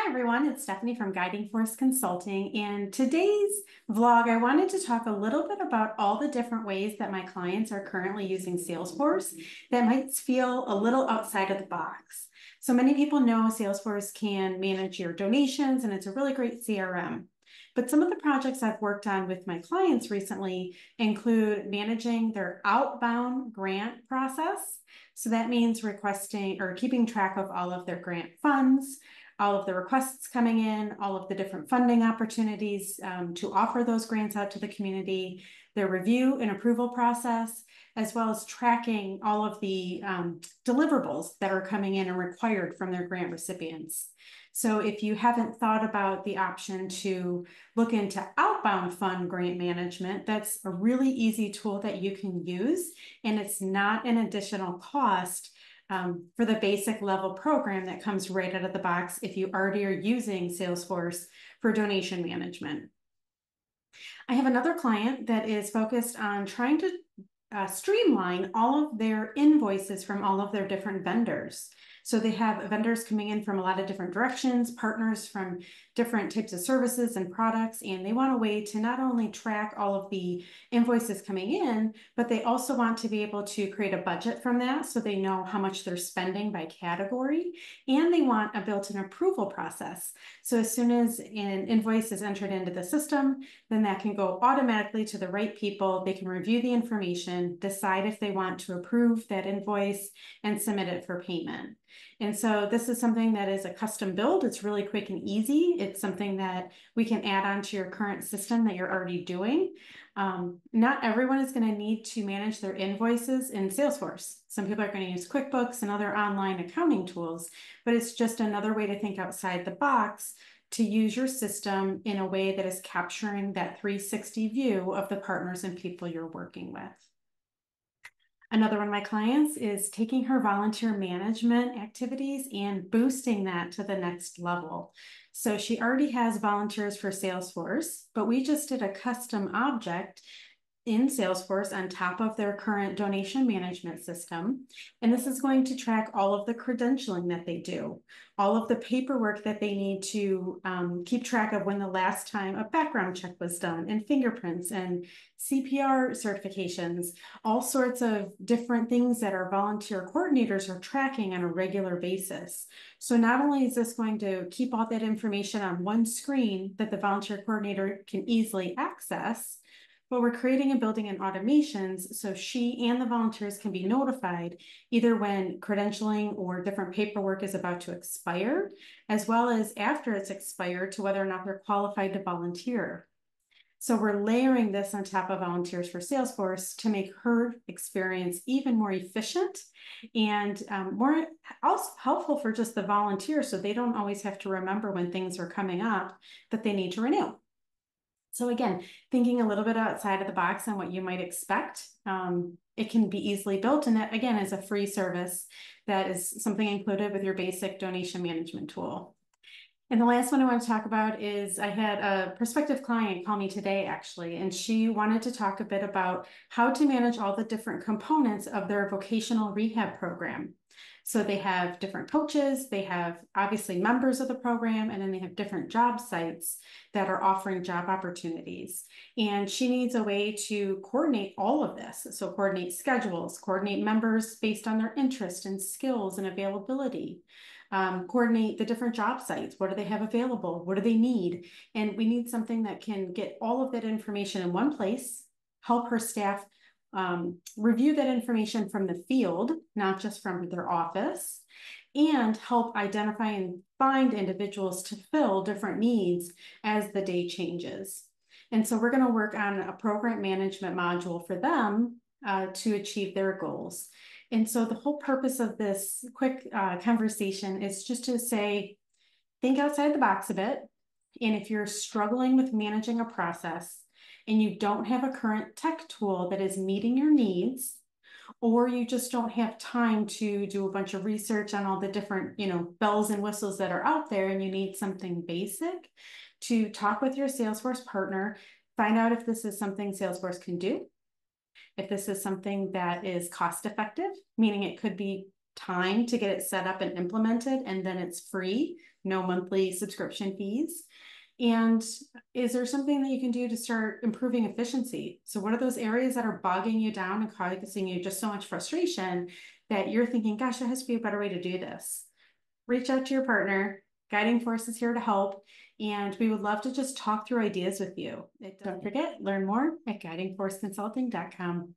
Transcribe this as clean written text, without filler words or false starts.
Hi everyone, it's Stephanie from Guiding Force Consulting. In today's vlog, I wanted to talk a little bit about all the different ways that my clients are currently using Salesforce that might feel a little outside of the box. So many people know Salesforce can manage your donations and it's a really great CRM. But some of the projects I've worked on with my clients recently include managing their outbound grant process. So that means requesting or keeping track of all of their grant funds, all of the requests coming in, all of the different funding opportunities to offer those grants out to the community, their review and approval process, as well as tracking all of the deliverables that are coming in and required from their grant recipients. So if you haven't thought about the option to look into outbound fund grant management, that's a really easy tool that you can use, and it's not an additional cost for the basic level program that comes right out of the box if you already are using Salesforce for donation management. I have another client that is focused on trying to streamline all of their invoices from all of their different vendors. So they have vendors coming in from a lot of different directions, partners from different types of services and products, and they want a way to not only track all of the invoices coming in, but they also want to be able to create a budget from that so they know how much they're spending by category, and they want a built-in approval process. So as soon as an invoice is entered into the system, then that can go automatically to the right people. They can review the information, decide if they want to approve that invoice, and submit it for payment. And so this is something that is a custom build. It's really quick and easy. It's something that we can add on to your current system that you're already doing. Not everyone is going to need to manage their invoices in Salesforce. Some people are going to use QuickBooks and other online accounting tools, but it's just another way to think outside the box to use your system in a way that is capturing that 360 view of the partners and people you're working with. Another one of my clients is taking her volunteer management activities and boosting that to the next level. So she already has volunteers for Salesforce, but we just did a custom object in Salesforce on top of their current donation management system. And this is going to track all of the credentialing that they do, all of the paperwork that they need to keep track of when the last time a background check was done, and fingerprints and CPR certifications, all sorts of different things that our volunteer coordinators are tracking on a regular basis. So not only is this going to keep all that information on one screen that the volunteer coordinator can easily access, but we're creating and building in automations so she and the volunteers can be notified either when credentialing or different paperwork is about to expire, as well as after it's expired to whether or not they're qualified to volunteer. So we're layering this on top of volunteers for Salesforce to make her experience even more efficient and more also helpful for just the volunteers so they don't always have to remember when things are coming up that they need to renew. So again, thinking a little bit outside of the box on what you might expect, it can be easily built. And that, again, is a free service that is something included with your basic donation management tool. And the last one I want to talk about is I had a prospective client call me today, actually, and she wanted to talk a bit about how to manage all the different components of their vocational rehab program. So they have different coaches, they have obviously members of the program, and then they have different job sites that are offering job opportunities. And she needs a way to coordinate all of this. So coordinate schedules, coordinate members based on their interest and skills and availability. Coordinate the different job sites. What do they have available? What do they need? And we need something that can get all of that information in one place, help her staff review that information from the field, not just from their office, and help identify and find individuals to fill different needs as the day changes. And so we're going to work on a program management module for them to achieve their goals. And so the whole purpose of this quick conversation is just to say, think outside the box a bit. And if you're struggling with managing a process and you don't have a current tech tool that is meeting your needs, or you just don't have time to do a bunch of research on all the different, bells and whistles that are out there, and you need something basic, to talk with your Salesforce partner, find out if this is something Salesforce can do, if this is something that is cost effective, meaning it could be time to get it set up and implemented, and then it's free, no monthly subscription fees. And is there something that you can do to start improving efficiency? So what are those areas that are bogging you down and causing you just so much frustration that you're thinking, gosh, there has to be a better way to do this? Reach out to your partner. Guiding Force is here to help, and we would love to just talk through ideas with you. Don't forget, learn more at guidingforceconsulting.com.